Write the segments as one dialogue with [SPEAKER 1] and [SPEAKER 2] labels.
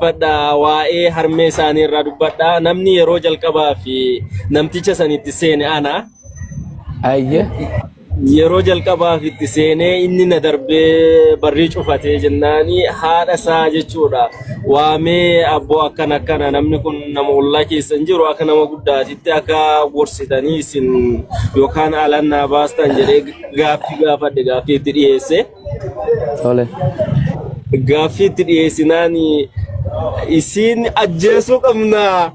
[SPEAKER 1] Fadha waa'ee harmee isaanii irraa dubbadha. Namni yeroo jalqabaa fi namticha sanitti seene ana.
[SPEAKER 2] Ayye.
[SPEAKER 1] Yeroo jalqabaaf itti seenee inni na darbee barrii cufatee jennaani haadha isaa jechuudha. Waamee abboo akkana namni kun nama ollaa keessa hin jiru akka nama guddaatitti akka gorsitanii isin yookaan alannaa baastan jedhee gaaffii itti dhiyeesse.
[SPEAKER 2] Tole.
[SPEAKER 1] Gaaffii itti dhiyeessinaani isin ajjeesuu qabna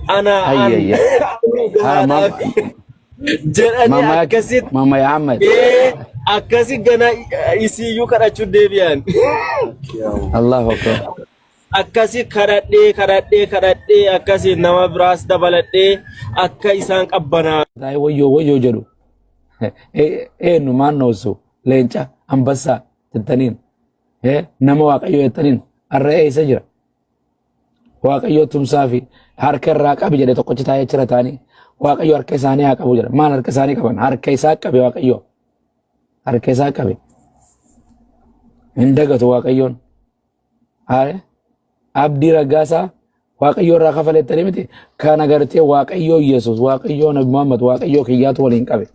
[SPEAKER 1] ana jedhanii akkasitti
[SPEAKER 2] Mama Ahmed
[SPEAKER 1] akkasi gana isiyyuu kadhachuu deebi'an.
[SPEAKER 2] Allahu Akbar.
[SPEAKER 1] Akkasi kadhadhee akkasi nama biraas dabaladhee akka isaan qabbanaa.
[SPEAKER 2] Wayyo jedhu. Nu maannoosu leenca ambassaa jettaniin. Nama Waaqayyo jettaniin har'a eessa jira? Waaqayyo tumsaa fi harka irraa qabi jedhe tokkochi taa'ee jira taanii. Waaqayyo harka isaanii haa qabu jedha. Maal harka isaanii qaban? Harka isaa qabe Waaqayyo. Harka isaa qabe. Hin dagatu Waaqayyoon. Abdii Raggaasaa Waaqayyo irraa kafalettanii miti. Kan agartee Waaqayyo Yesuus, Waaqayyo Nabi Muhammad, Waaqayyo kiyyaatu waliin qabe.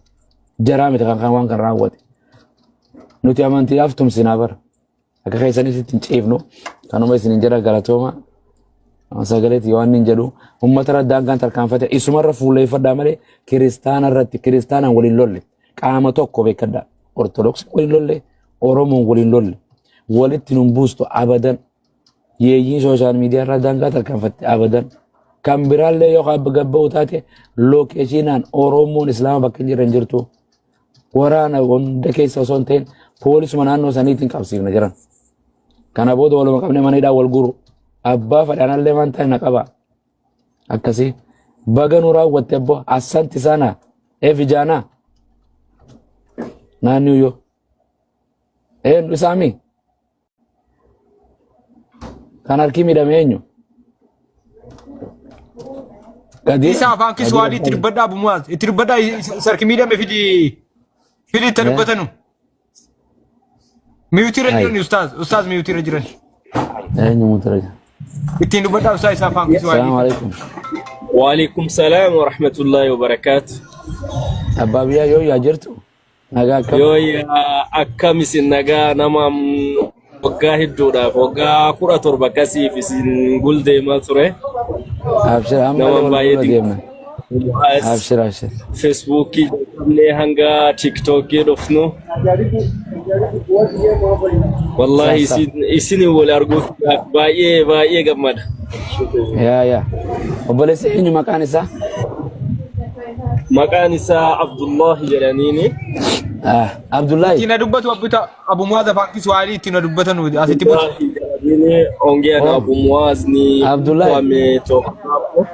[SPEAKER 2] Jaraa miti kan waan kan raawwate. Nuti amantiidhaaf tumsinaa bara. Akka keessanitti hin ciifnu. Kanuma isin jira galatooma. Sagaleeti waan hin jedhu ummata raddaan kan tarkaanfate isumarra fuuleeffadhaa malee kiristaana irratti kiristaanaan waliin lolle qaama tokko beekadhaa ortodoksii waliin lolle oromoon waliin lolle walitti nun buustu abadan yeeyyiin sooshaal miidiyaa irraa daangaa tarkaanfatte abadan kan biraallee yoo gabba'u taate lookeeshinaan oromoon islaama bakka hin jiran jirtu waraana hunda keessa osoo hin ta'in poolisuma naannoo saniitiin qabsiifna jiran kana booda waluma qabne manidhaa wal guru. Abbaa fadhaanallee maanta na qaba. Akkasii baga nu raawwatte abbo assanti sana vijana naanni yoo isaami kan harki miidhame eenyu
[SPEAKER 3] isa afaan kiswahili itti dubbadhaa bumuwaas itti dubbadhaa sarki miidhame fidi itti dubbatanu miyuutira jiran ustaaz miyuutira jiran
[SPEAKER 2] eenyu mutira jiran
[SPEAKER 3] ittiin dubbadhaa ustaaz isa afaan kiswahili.
[SPEAKER 2] Assalamu alaikum.
[SPEAKER 1] Wa alaikum salam wa rahmatullahi wa barakatuh.
[SPEAKER 2] Abbabiya yoo yaa jirtu nagaa akkam
[SPEAKER 1] yoo akkam isin nagaa nama waggaa hedduudhaaf waggaa 17 akkasiif isin guldeemaa ture.
[SPEAKER 2] Abshir amma baay'ee deemna. Abshir
[SPEAKER 1] Facebook illee hanga TikTok dhufnu. Wallahi isin wal arguuf baay'ee gammada.
[SPEAKER 2] Ya. Obboleessi eenyu maqaan isaa?
[SPEAKER 1] Maqaan isaa Abdullah jedhaniini.
[SPEAKER 2] Abdullah.
[SPEAKER 3] Ittiin dubbatu Abu Muaz afaan kiswahili ittiin dubbatan asitti bocu.
[SPEAKER 1] Ini ongea na Abu Muaz ni
[SPEAKER 2] Abdullah
[SPEAKER 1] ametoka hapo.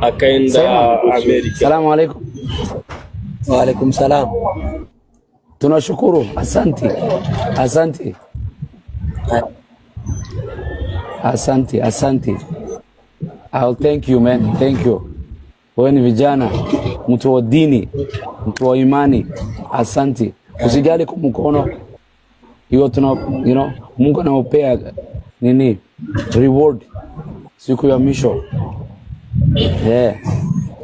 [SPEAKER 1] Akaenda Amerika.
[SPEAKER 2] Salamu alaikum.
[SPEAKER 4] Wa alaikum salam.
[SPEAKER 2] Tunashukuru. Asante. I'll thank you man. Thank you. Wewe ni vijana, mtu wa dini, mtu wa imani. Asante. Usijali kumkono. Hiyo Mungu anawapea nini? Reward siku ya mwisho.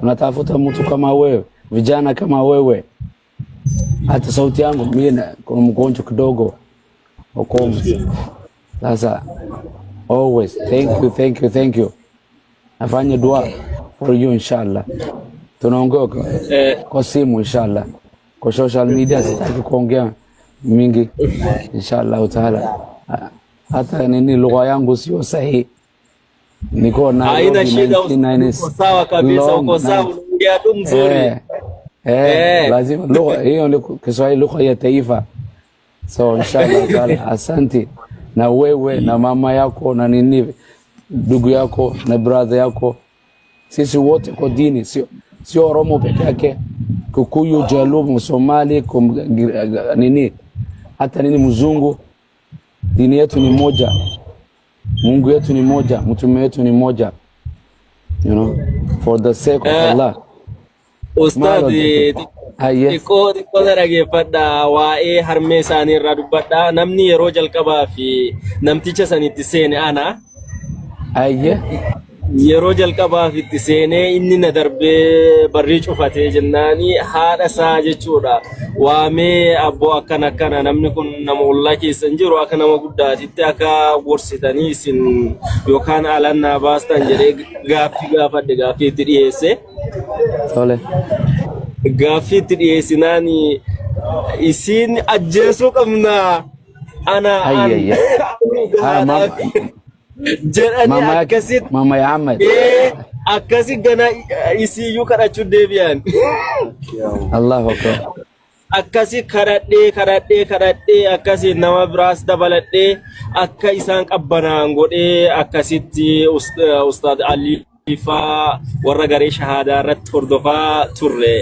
[SPEAKER 2] Unatafuta mtu kama wewe, vijana kama wewe. Hata sauti yangu mimi kuna mgonjwa kidogo. Okomo. Sasa always thank you. Nafanya dua for you inshallah. Tunaongea kwa simu inshallah. Kwa social media sitaki kuongea mingi inshallah taala. Hata nini lugha yangu sio sahihi. Niko na
[SPEAKER 1] haina shida, sawa kabisa, uko sawa, unaongea tu mzuri.
[SPEAKER 2] Lazima lugha hiyo ndio Kiswahili, lugha ya taifa. So inshallah taala, asante. Na wewe na mama yako na nini ndugu yako na brother yako, sisi wote kwa dini, sio Oromo peke yake, Kikuyu, Jaluo, Somali, nini hata nini mzungu. Dini yetu ni moja, Mungu yetu ni moja, mtume wetu ni moja. For the sake of Allah.
[SPEAKER 1] Ustadi
[SPEAKER 2] Hayyee.
[SPEAKER 1] xiqqoo dhaggeeffadha waa'ee harmee isaanii irraa dubbadha namni yeroo jalqabaa fi namticha sanitti seene ana
[SPEAKER 2] Hayyee.
[SPEAKER 1] yeroo jalqabaaf itti seenee inni na darbee barrii cufatee jennaani haadha isaa jechuudha waamee abboo akkana namni kun nama ollaa keessa hin jiru akka nama guddaatitti akka gorsitanii isin yookaan alannaa baastan jedhee gaaffii itti dhiyeesse.
[SPEAKER 2] Tole.
[SPEAKER 1] Gaaffii itti dhiyeessinaan isin ajjeesuu qabna ana jedhanii akkasitti
[SPEAKER 2] Mama Ahmed.
[SPEAKER 1] akkasi gana isiyyuu kadhachuu deebi'an.
[SPEAKER 2] Allahu Akbar.
[SPEAKER 1] Akkasi kadhadhee akkasi nama biraas dabaladhee akka isaan qabbanaan godhee akkasitti Ustaad Ali Faa warra garee shahaadaa irratti hordofaa turre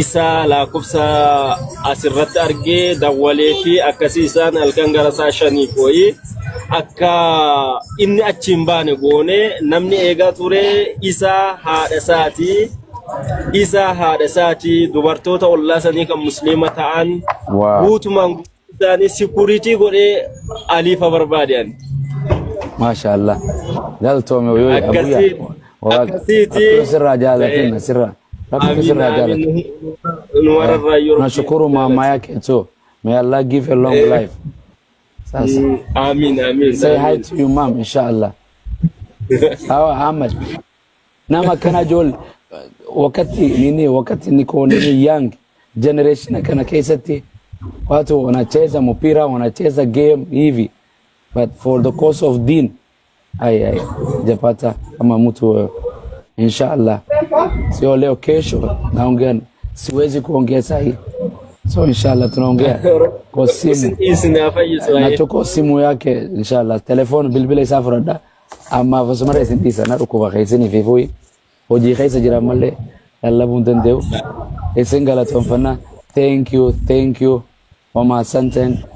[SPEAKER 1] isa lakkoofsa asirratti argee dawwalee fi akkasii isaan halkan gara isaa 5 wayii akka inni achiin baane goone namni eegaa ture isa haadha isaati dubartoota ollaa sanii kan musliima ta'an guutumaan isaanii sikuriitii godhee Aliifa barbaadan.
[SPEAKER 2] Maashaallah. Galtoome yoo abuya. Sirra jaalatin sirra. Sirra jaalatin. Nashukuru mama yake too. May Allah give a long life. Sasa.
[SPEAKER 1] Amin.
[SPEAKER 2] Say hi to your mom inshallah. Sawa Ahmed. Nama kana jol wakati niko ni young generation kana kesati watu wanacheza mpira wanacheza game hivi but for the cause of deen ai japata kama mtu inshallah sio leo kesho naongea siwezi kuongea sahi so inshallah tunaongea kwa simu na tuko simu yake inshallah telefone bilbila safrada amma fasmara isintisa na rukuba khaisini vivui hoji khaisa jira malle Allah bundan deu esengala tonfana thank you mama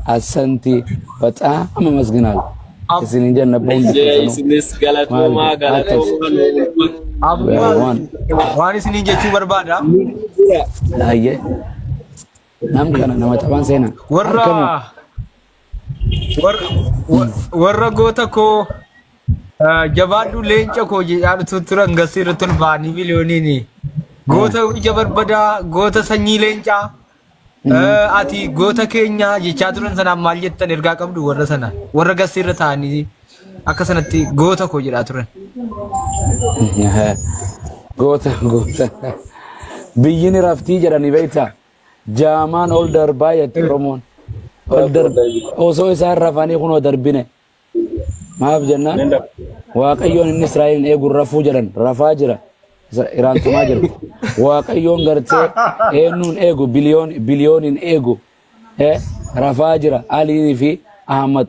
[SPEAKER 2] asanti bata ama masginal isinin janna bonde
[SPEAKER 1] isinis galatoma
[SPEAKER 3] waan isinin jechuu barbaada
[SPEAKER 2] ayye namkana nama taban sena
[SPEAKER 3] warra goota ko jabaadhu leenca koo jedhaatu turan gasirra tolbaanii miliyooniini goota ija barbada goota sanyii leencaa ati goota keenya jechaa turan sanaan maal jettan ergaa qabdu warra sana warra gasirra taa'anii akka sanatti goota koo jedhaa turan.
[SPEAKER 2] Goota biyyiin raftii jedhanii beektaa jaamaan ol darbaa jetti Oromoon osoo isaan rafanii kunoo darbine maaf jennaan waaqayyoon inni Israa'eliin eeguun rafuu jedhan rafaa jira iraantumaa jira waaqayyoon gartee eenyuun eegu biliyooniin eegu rafaa jira Alii fi Ahmad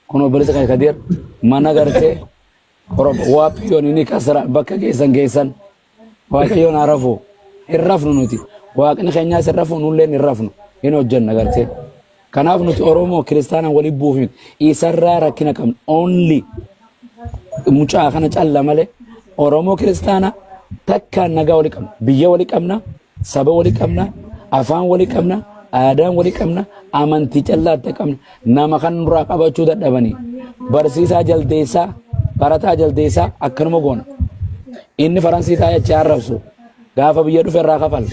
[SPEAKER 2] kunoo bilisa kan kadir mana gartee waaqayyoon inni kasara bakka geessan waaqayyoon arafu hin rafnu nuti waaqni keenyaas hin rafnu nulleen hin rafnu hin hojjenna gartee kanaaf nuti Oromoo kiristaanaan walii buufnu isarraa rakkina qabna only mucaa kana calla malee Oromoo kiristaana takkaan nagaa walii qabna biyya walii qabna saba walii qabna afaan walii qabna aadaan walii qabna amantii callaatti qabna nama kan nurraa qabachuu dadhabanii barsiisaa jaldeessaa barataa jaldeessaa akkanuma goona inni faransiisaa jechaa arrabsu gaafa biyya dhufe irraa kafala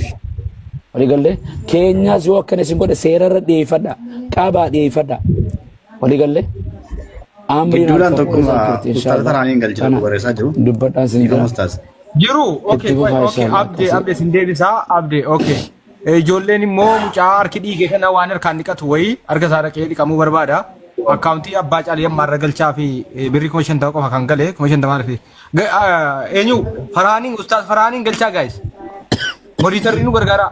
[SPEAKER 2] waligalee keenyaas yoo akkana isin godhe seerarra dhiyeeffadha qabaa dhiyeeffadha waligalee amriin
[SPEAKER 5] duulaan tokkuma ustaata tanaaniin galchina barreessaa jiru
[SPEAKER 2] dubbadhaan isin
[SPEAKER 3] jiru okay abde sin deebisaa abde okay ijoolleen immoo mucaa harki dhiige kana waan harkaan dhiqatu wayii harka isaa dhaqee dhiqamuu barbaada akkaawuntii abbaa caalii ammaarra galchaa fi birrii 50 qofa kan galee 50 maaliif eenyu faraaniin ustaas faraaniin galchaa gaayis Monitorinu gargara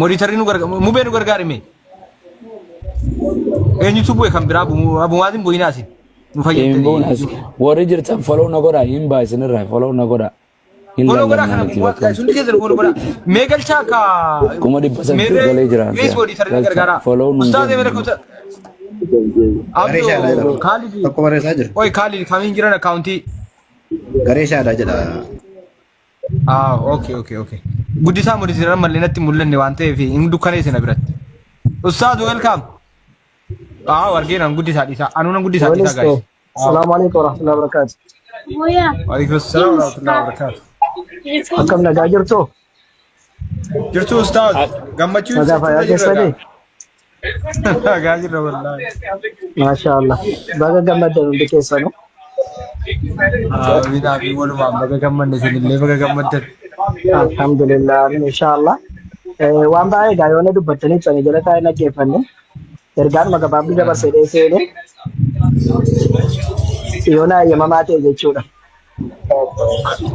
[SPEAKER 3] mubee nu gargaarime eenyutu bu'e kan biraa abumaatiin bu'inaasi nu
[SPEAKER 2] fayyadamanii warri jirtan follow na godha hin baasinirraa follow na godha
[SPEAKER 3] follow godha kana sun keessa follow godha mee galchaa ka
[SPEAKER 2] kuma dhibba sadii galee jira
[SPEAKER 3] monitorinu gargara ustaas emere kuta abdo Khalid
[SPEAKER 5] tokko barreessaa jiru
[SPEAKER 3] oi Khalid kamiin jiran akkaawuntii
[SPEAKER 5] garee shaadaa jedha
[SPEAKER 3] okay guddisaa mudisiran mallinatti mul'anne waan ta'eef hin dukkaneessina biratti. Ustaaz welcome. Wargeenan guddisaa dhiisaa. Anuunan guddisaa dhiisaa gaa'e.
[SPEAKER 6] Assalamu alaikum warahmatullahi wabarakatuh.
[SPEAKER 3] Waalaikum assalam warahmatullahi wabarakatuh.
[SPEAKER 6] Akkam nagaa jirtu?
[SPEAKER 3] Jirtu ustaaz. Gammachuu
[SPEAKER 6] Nagaa fayyaa keessanii?
[SPEAKER 3] Nagaa jirra wallahi.
[SPEAKER 6] Maashaallah. Baga gammaddan hundi keessanuu.
[SPEAKER 3] Amiin amiin walumaan baga gammadne isinillee baga gammaddan.
[SPEAKER 6] Alhamdulillah inshallah. Waan baay'ee gaayoona dubbattanii sana jala taa'ee dhaggeeffanne. Ergaan magabaabbii dabarsee dheeseene yoona eeyyamamaa ta'e jechuudha.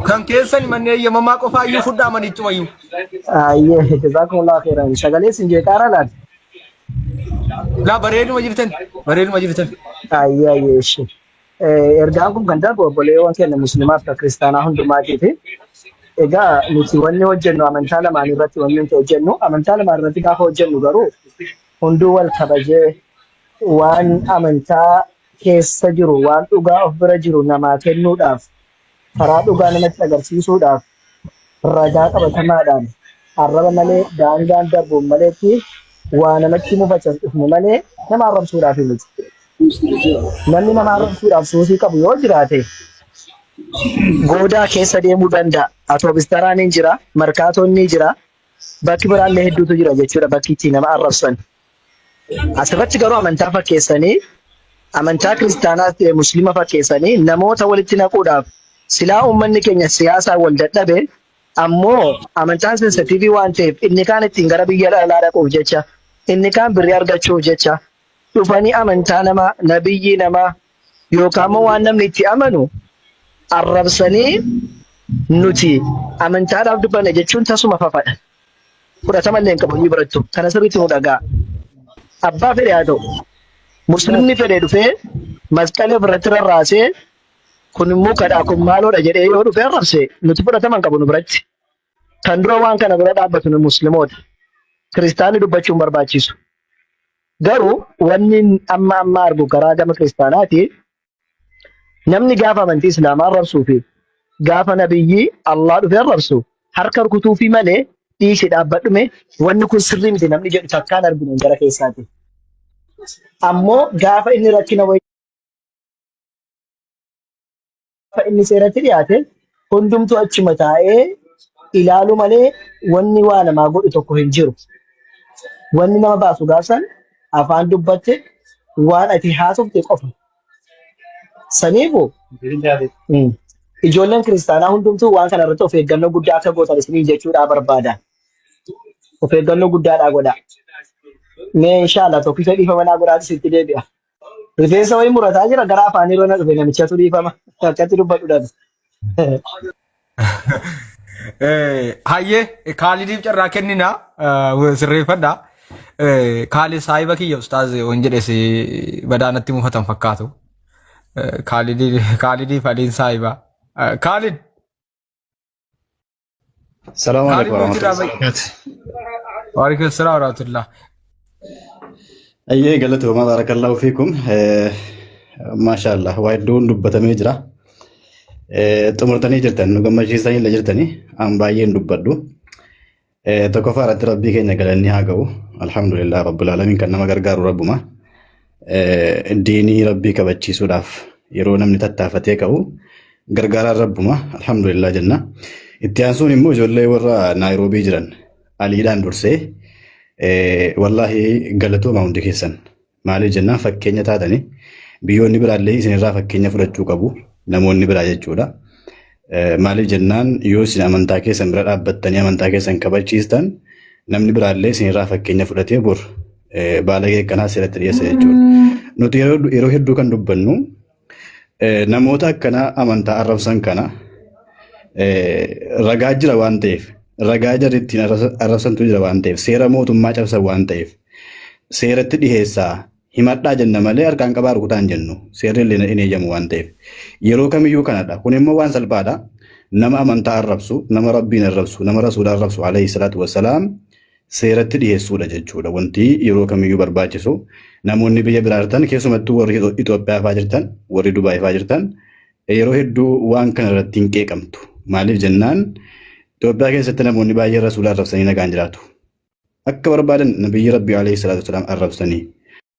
[SPEAKER 3] Kan keessan manni eeyyamamaa qofaa iyyuu fudhaa manichuma iyyuu.
[SPEAKER 6] Ayyee jazaakumullahu khairan. Sagalee sin jeeqaara laal.
[SPEAKER 3] Laa bareeduma jirtan bareeduma jirtan.
[SPEAKER 6] Ayyee ishi. Ergaan kun kan darbu obboleewwan keenya musliimaa fi kiristaanaa hundumaatiifi. Egaa nuti wanni hojjennu amantaa lamaan irratti wanni nuti hojjennu amantaa lamaan irratti gaafa hojjennu garuu hunduu wal kabajee waan amantaa keessa jiru waan dhugaa of bira jiru namaa kennuudhaaf karaa dhugaa namatti agarsiisuudhaaf ragaa qabatamaadhaan arraba malee daangaan darbuun maleetti waa namatti mufachisnu malee nama arrabsuudhaaf miti. Namni nama arrabsuudhaaf suusii qabu yoo jiraate goodaa keessa deemuu danda'a. Atoobistaraan hin jira, markaatoon ni jira, bakki biraallee hedduutu jira jechuudha bakki itti nama arrabsan. Asirratti garuu amantaa fakkeessanii amantaa kiristaanaa ta'e musliima fakkeessanii namoota walitti naquudhaaf silaa uummanni keenya siyaasaan wal dadhabe ammoo amantaan sensitiivii waan ta'eef inni kaan ittiin gara biyya dhalaa dhaquuf jecha inni kaan birrii argachuuf jecha dhufanii amantaa namaa nabiyyi namaa yookaan immoo waan namni itti amanu arrabsanii nuti amantaadhaaf dubbanne jechuun tasuma fafadha. Fudhatama illee hin qabu inni birattu kana sirriitti nu dhagaa. Abbaa fedhe haa ta'u muslimni fedhe dhufee masqala ofirratti rarraasee kun immoo kadhaa kun maaloodha jedhee yoo dhufee arrabse nuti fudhatama hin qabu nu biratti. Kan dura waan kana bira dhaabbatu nu musliimoota. Kiristaanni dubbachuun barbaachisu. Garuu wanni amma argu karaa gama kiristaanaati namni gaafa amantii islaamaa arrabsuu fi gaafa nabiyyi Allah dhufee arrabsu harka rukutuu fi malee dhiisi dhaabbadhume wanni kun sirrii miti namni jedhu takkaan arginu gara keessaati. Ammoo gaafa inni rakkina inni seeratti dhiyaate hundumtuu achuma taa'ee ilaalu malee wanni waa namaa godhu tokko hin jiru. Wanni nama baasu gaafsan afaan dubbatte waan ati haasofte qofa. Saniifu ijoolleen kiristaanaa hundumtuu waan kana irratti of eeggannoo guddaa akka gootan isinii jechuudha barbaada. Of eeggannoo guddaadhaa godha. Mee inshallah tokkicha dhiifama naa godhaatis itti deebi'a. Rifeensa wayii murataa jira gara afaanii irra na dhufe namichatu dhiifama akkatti dubbadhu dhabe.
[SPEAKER 3] Hayyee kaalidiif carraa kennina sirreeffadha. Kaalid saahiba kiyya ustaaz waan jedhes badaanatti mufatan fakkaatu. Kaalidii fadhiin saahiba. Kaalid.
[SPEAKER 5] Salaamu alaikum warahmatullahi wabarakatuh.
[SPEAKER 3] Waalaikum salaam warahmatullah.
[SPEAKER 5] Ayyee galatooma barakallahu fiikum. Maashaallah waa iddoon dubbatamee jira. Xumurtanii jirtan nu gammachiisanii illee jirtanii an baay'een dubbadhu. Tokkoffaa irratti rabbii keenya galanni haa ga'u. Alhamdulillah rabbil alamin kan nama gargaaru rabbuma. Diinii rabbii kabachiisuudhaaf yeroo namni tattaafatee ka'u gargaaraan rabbuma. Alhamdulillah jenna. Itti aansuun immoo ijoollee warra Naayiroobii jiran aliidhaan dursee wallahi galatooma hundi keessan. Maaliif jennaan fakkeenya taatanii biyyoonni biraallee isinirraa fakkeenya fudhachuu qabu namoonni biraa jechuudha. Maaliif jennaan yoo isin amantaa keessan bira dhaabbattanii amantaa keessan kabachiistan namni biraallee isinirraa fakkeenya fudhatee bor baala keekkanaa seeratti dhiyeessa jechuudha. Nuti yeroo hedduu kan dubbannu namoota akkanaa amantaa arrabsan kana ragaa jira waan ta'eef ragaa jarri ittiin arrabsantu jira waan ta'eef seera mootummaa cabsan waan ta'eef seeratti dhiheessaa himadhaa jenna malee harkaan qabaa rukutaan jennu seerri illee hin eeyyamu waan ta'eef yeroo kamiyyuu kanadha. Kun immoo waan salphaadha. Nama amantaa arrabsu, nama rabbiin arrabsu, nama rasuula arrabsu alayhi salaatu wassalaam seeratti dhiheessuudha jechuudha. Wanti yeroo kamiyyuu barbaachisu namoonni biyya biraa jirtan keessumattuu warri Itoophiyaa fa'aa jirtan, warri Dubaay fa'aa jirtan yeroo hedduu waan kana irratti hin qeeqamtu. Maaliif jennaan Itoophiyaa keessatti namoonni baay'een rasuula arrabsanii nagaan jiraatu. Akka barbaadan nabiyyi Rabbii alayhi salaatu wasalaam arrabsanii